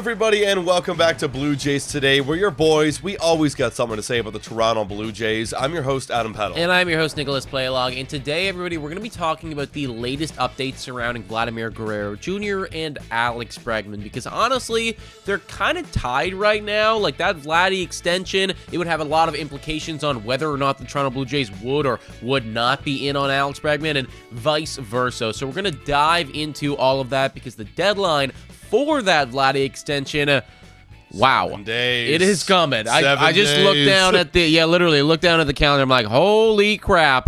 everybody, and welcome back to Blue Jays Today. We're your boys. We always got something to say about the Toronto Blue Jays. I'm your host, Adam Peddle. And I'm your host, Nicholas Playlog. And today, everybody, we're going to be talking about the latest updates surrounding Vladimir Guerrero Jr. and Alex Bregman. Because honestly, they're kind of tied right now. Like that Vladdy extension, it would have a lot of implications on whether or not the Toronto Blue Jays would or would not be in on Alex Bregman and vice versa. So we're going to dive into all of that because the deadline for that Vladdy extension, wow, 7 days. It is coming. I just looked down at looked down at the calendar. I'm like, holy crap,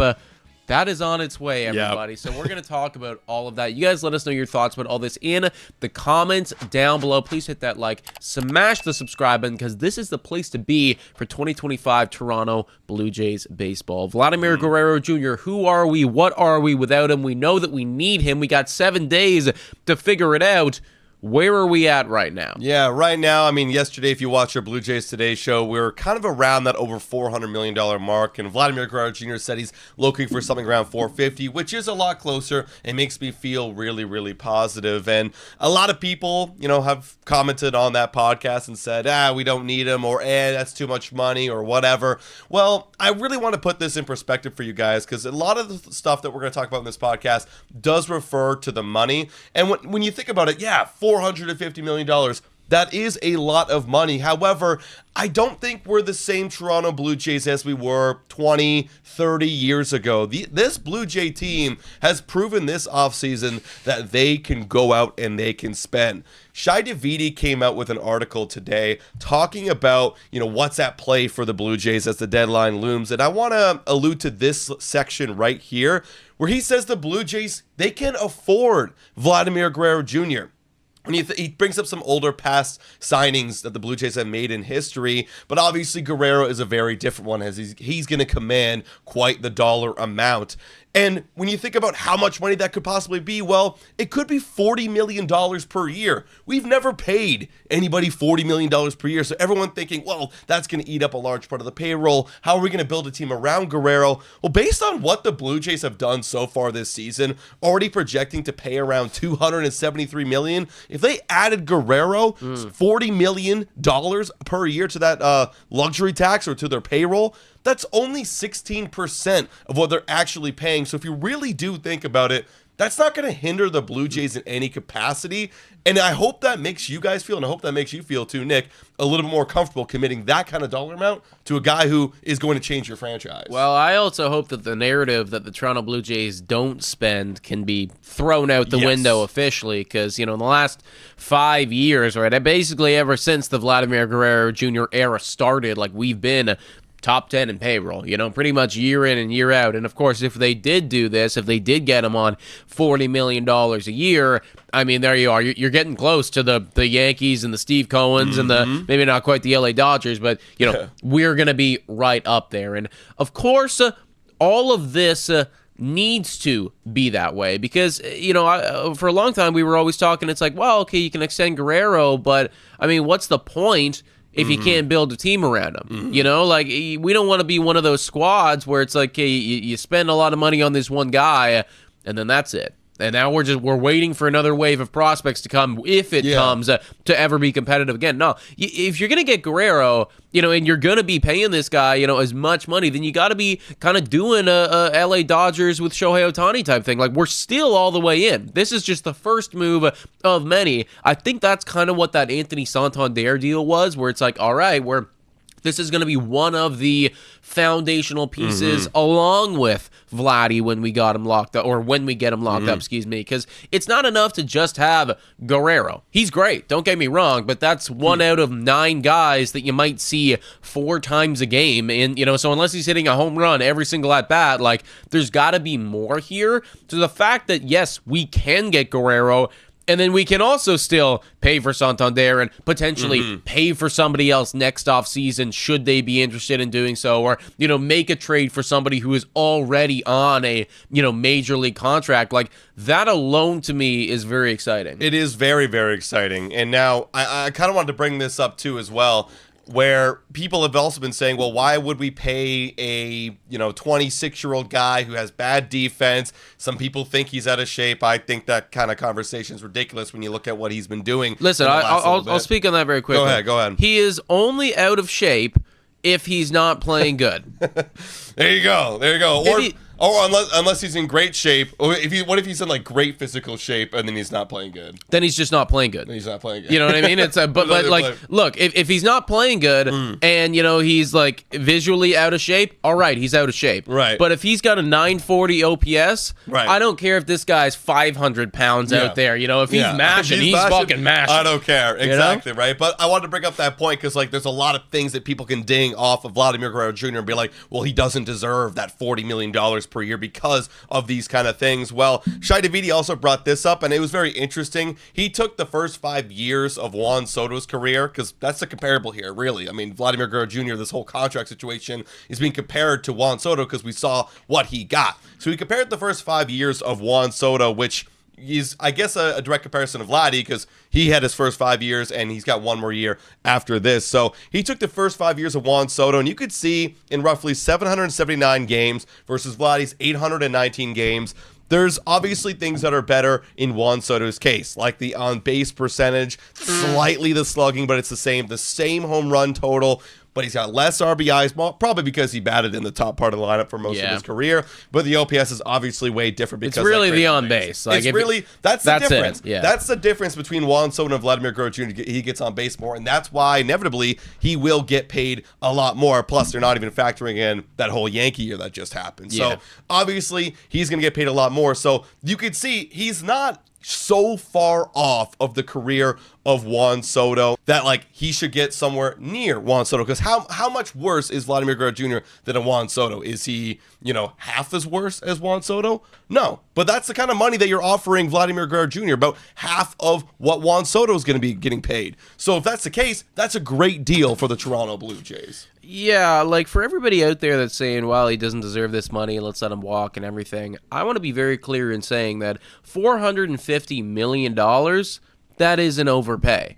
that is on its way, everybody. Yep. So we're going to talk about all of that. You guys let us know your thoughts about all this in the comments down below. Please hit that like, smash the subscribe button, because this is the place to be for 2025 Toronto Blue Jays baseball. Vladimir Guerrero Jr., who are we? What are we without him? We know that we need him. We got 7 days to figure it out. Where are we at right now? Yeah, right now, I mean, yesterday, if you watch our Blue Jays Today show, we were kind of around that over $400 million mark, and Vladimir Guerrero Jr. said he's looking for something around $450, which is a lot closer. It makes me feel really, really positive, and a lot of people, have commented on that podcast and said, we don't need him, or that's too much money, or whatever. Well, I really want to put this in perspective for you guys, because a lot of the stuff that we're going to talk about in this podcast does refer to the money, and when you think about it, $450 million. That is a lot of money. However, I don't think we're the same Toronto Blue Jays as we were 20, 30 years ago. This Blue Jay team has proven this offseason that they can go out and they can spend. Shi Davidi came out with an article today talking about, what's at play for the Blue Jays as the deadline looms. And I want to allude to this section right here where he says the Blue Jays, they can afford Vladimir Guerrero Jr. When he brings up some older past signings that the Blue Jays have made in history, but obviously Guerrero is a very different one as he's going to command quite the dollar amount. And when you think about how much money that could possibly be, well, it could be $40 million per year. We've never paid anybody $40 million per year. So everyone thinking, well, that's going to eat up a large part of the payroll. How are we going to build a team around Guerrero? Well, based on what the Blue Jays have done so far this season, already projecting to pay around $273 million. If they added Guerrero $40 million per year to that luxury tax or to their payroll, that's only 16% of what they're actually paying. So if you really do think about it, that's not going to hinder the Blue Jays in any capacity. And I hope that makes you guys feel, and I hope that makes you feel too, Nick, a little bit more comfortable committing that kind of dollar amount to a guy who is going to change your franchise. Well, I also hope that the narrative that the Toronto Blue Jays don't spend can be thrown out the window officially, because, in the last 5 years, right, basically ever since the Vladimir Guerrero Jr. era started, like we've been top 10 in payroll, pretty much year in and year out. And of course, if they did do this, if they did get him on $40 million a year, I mean, there you are. You're getting close to the Yankees and the Steve Cohens and the, maybe not quite the LA Dodgers, but, we're going to be right up there. And of course, all of this needs to be that way because, for a long time, we were always talking, it's like, well, okay, you can extend Guerrero, but I mean, what's the point if you can't build a team around him? We don't want to be one of those squads where it's like, okay, you spend a lot of money on this one guy and then that's it. And now we're waiting for another wave of prospects to come, if it comes, to ever be competitive again. No, if you're going to get Guerrero, and you're going to be paying this guy, as much money, then you got to be kind of doing a LA Dodgers with Shohei Ohtani type thing. Like, we're still all the way in. This is just the first move of many. I think that's kind of what that Anthony Santander deal was, where it's like, all right, this is going to be one of the foundational pieces along with Vladdy when we got him locked up, or when we get him locked up, because it's not enough to just have Guerrero. He's great, don't get me wrong, but that's 1 out of 9 guys that you might see 4 times a game. And, so unless he's hitting a home run every single at bat, like, there's got to be more here. So the fact that, yes, we can get Guerrero, and then we can also still pay for Santander and potentially pay for somebody else next offseason should they be interested in doing so, or, make a trade for somebody who is already on a, major league contract. Like, that alone to me is very exciting. It is very, very exciting. And now I kind of wanted to bring this up too as well. where people have also been saying, well, why would we pay a 26-year-old guy who has bad defense? Some people think he's out of shape. I think that kind of conversation is ridiculous when you look at what he's been doing. Listen, I'll speak on that very quickly. Go ahead. He is only out of shape if he's not playing good. There you go. Or unless he's in great shape. Or what if he's in like great physical shape and then he's not playing good? Then he's just not playing good. He's not playing good. You know what I mean? It's but like, look, if he's not playing good and he's like visually out of shape, all right, he's out of shape. Right. But if he's got a 940 OPS, right. I don't care if this guy's 500 pounds out there. If he's mashing, he's fucking mashing. I don't care. Exactly, right? But I wanted to bring up that point because like there's a lot of things that people can ding off of Vladimir Guerrero Jr. and be like, well, he doesn't deserve that $40 million per year because of these kind of things. Well, Shi Davidi also brought this up, and it was very interesting. He took the first 5 years of Juan Soto's career, because that's the comparable here, really. I mean, Vladimir Guerrero Jr., this whole contract situation is being compared to Juan Soto because we saw what he got. So he compared the first 5 years of Juan Soto, which is, I guess, a direct comparison of Vladdy because he had his first 5 years and he's got one more year after this. So he took the first 5 years of Juan Soto, and you could see in roughly 779 games versus Vladdy's 819 games, there's obviously things that are better in Juan Soto's case, like the on-base percentage, slightly the slugging, but it's the same home run total. But he's got less RBIs, probably because he batted in the top part of the lineup for most of his career. But the OPS is obviously way different because it's really the on base. Like that's the difference. Yeah. That's the difference between Juan Soto and Vladimir Guerrero Jr. He gets on base more, and that's why inevitably he will get paid a lot more. Plus, they're not even factoring in that whole Yankee year that just happened. Yeah. So obviously he's going to get paid a lot more. So you could see he's not so far off of the career of Juan Soto that like he should get somewhere near Juan Soto, because how much worse is Vladimir Guerrero Jr. than a Juan Soto? Is he half as worse as Juan Soto? No, but that's the kind of money that you're offering Vladimir Guerrero Jr., about half of what Juan Soto is going to be getting paid. So if that's the case, that's a great deal for the Toronto Blue Jays. Yeah, like for everybody out there that's saying, well, he doesn't deserve this money, let's let him walk and everything, I want to be very clear in saying that $450 million, that is an overpay.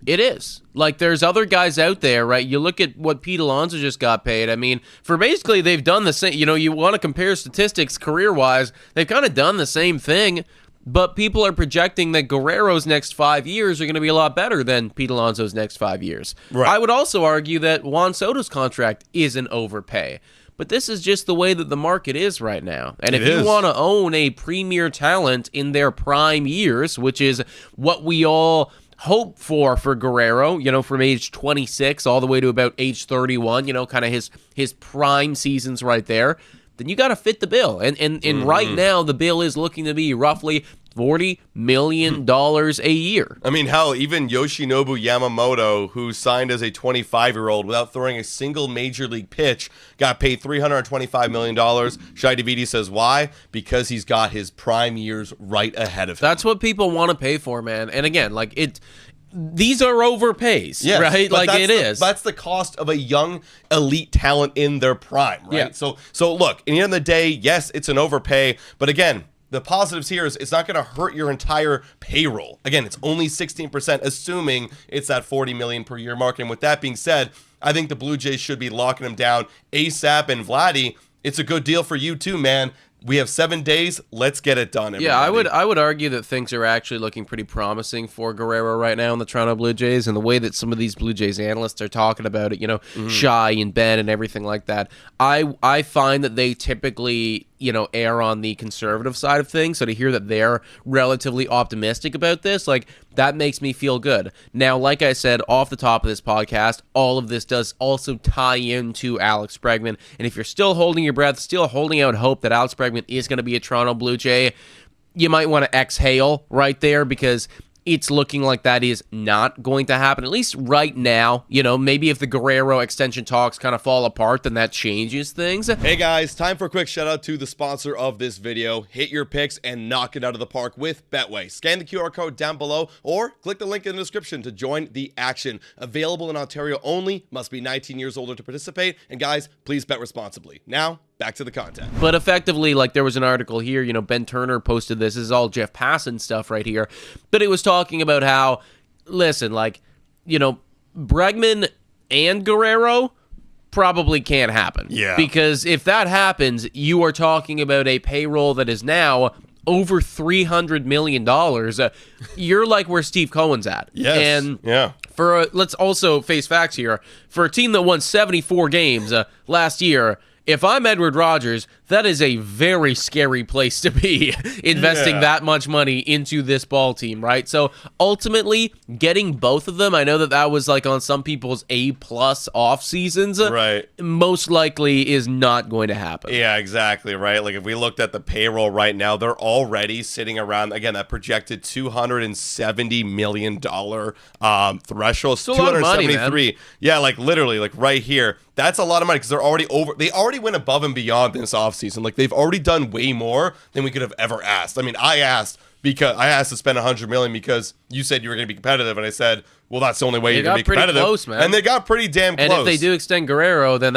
It is. Like, there's other guys out there, right? You look at what Pete Alonso just got paid. I mean, for basically they've done the same, you want to compare statistics career-wise, they've kind of done the same thing. But people are projecting that Guerrero's next 5 years are going to be a lot better than Pete Alonso's next 5 years. Right. I would also argue that Juan Soto's contract is an overpay. But this is just the way that the market is right now. And if you want to own a premier talent in their prime years, which is what we all hope for Guerrero, from age 26 all the way to about age 31, kind of his prime seasons right there, then you got to fit the bill. And right now, the bill is looking to be roughly $40 million a year. I mean, hell, even Yoshinobu Yamamoto, who signed as a 25-year-old without throwing a single major league pitch, got paid $325 million. Shi Davidi says why? Because he's got his prime years right ahead of him. That's what people want to pay for, man. And again, these are overpays, right? Like it is. That's the cost of a young elite talent in their prime, right? Yeah. So look, in the end of the day, yes, it's an overpay, but again, the positives here is it's not going to hurt your entire payroll. Again, it's only 16%, assuming it's that $40 million per year mark. And with that being said, I think the Blue Jays should be locking him down ASAP. And Vladdy, it's a good deal for you too, man. We have 7 days. Let's get it done, everybody. Yeah, I would argue that things are actually looking pretty promising for Guerrero right now in the Toronto Blue Jays, and the way that some of these Blue Jays analysts are talking about it, Shi and Ben and everything like that. I find that they typically, err on the conservative side of things. So to hear that they're relatively optimistic about this, that makes me feel good. Now, like I said, off the top of this podcast, all of this does also tie into Alex Bregman. And if you're still holding your breath, still holding out hope that Alex Bregman is going to be a Toronto Blue Jay, you might want to exhale right there, because it's looking like that is not going to happen, at least right now. Maybe if the Guerrero extension talks kind of fall apart, then that changes things. Hey guys, time for a quick shout out to the sponsor of this video. Hit your picks and knock it out of the park with Betway. Scan the QR code down below or click the link in the description to join the action. Available in Ontario only, must be 19 years older to participate. And guys, please bet responsibly. Now, back to the content. But effectively, there was an article here, Ben Turner posted this. This is all Jeff Passan stuff right here. But it was talking about how, listen, Bregman and Guerrero probably can't happen. Yeah. Because if that happens, you are talking about a payroll that is now over $300 million. You're like where Steve Cohen's at. Yes. And yeah. let's also face facts here. For a team that won 74 games last year, if I'm Edward Rogers, that is a very scary place to be, investing that much money into this ball team, right? So ultimately, getting both of them, I know that was like on some people's A-plus off seasons. Right. Most likely is not going to happen. Yeah, exactly, right? Like if we looked at the payroll right now, they're already sitting around, again, that projected $270 million threshold. Still a lot of money, man. Yeah, like literally, like right here. That's a lot of money because they're already over. They already went above and beyond this offseason. Like they've already done way more than we could have ever asked. I mean, I asked to spend $100 million because you said you were going to be competitive, and I said, well, that's the only way you're going to be competitive. They got pretty close, man. And they got pretty damn close. And if they do extend Guerrero, then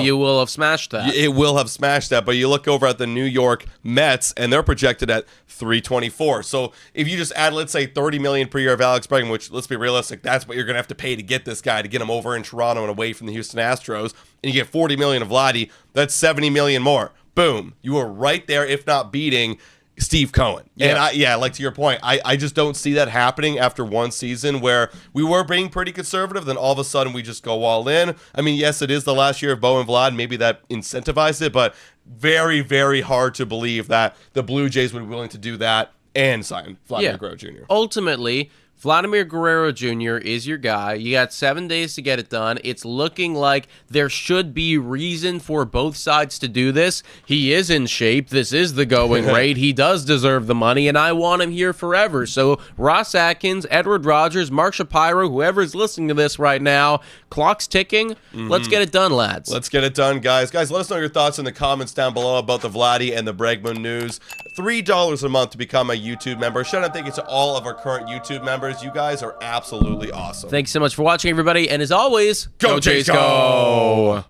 you will have smashed that. It will have smashed that. But you look over at the New York Mets, and they're projected at $324. So if you just add, let's say, $30 million per year of Alex Bregman, which, let's be realistic, that's what you're going to have to pay to get this guy, to get him over in Toronto and away from the Houston Astros, and you get $40 million of Vladdy, that's $70 million more. Boom. You are right there, if not beating Steve Cohen. Yeah. And like to your point, I just don't see that happening after one season where we were being pretty conservative, then all of a sudden we just go all in. I mean, yes, it is the last year of Bo and Vlad, maybe that incentivized it, but very, very hard to believe that the Blue Jays would be willing to do that and sign Vladimir Guerrero Jr. Ultimately, Vladimir Guerrero Jr. is your guy. You got 7 days to get it done. It's looking like there should be reason for both sides to do this. He is in shape. This is the going rate. He does deserve the money, and I want him here forever. So Ross Atkins, Edward Rogers, Mark Shapiro, whoever's listening to this right now, clock's ticking. Mm-hmm. Let's get it done, lads. Let's get it done, guys. Guys, let us know your thoughts in the comments down below about the Vladdy and the Bregman news. $3 a month to become a YouTube member. Shout out, thank you to all of our current YouTube members. You guys are absolutely awesome. Thanks so much for watching, everybody. And as always, go Jays, go!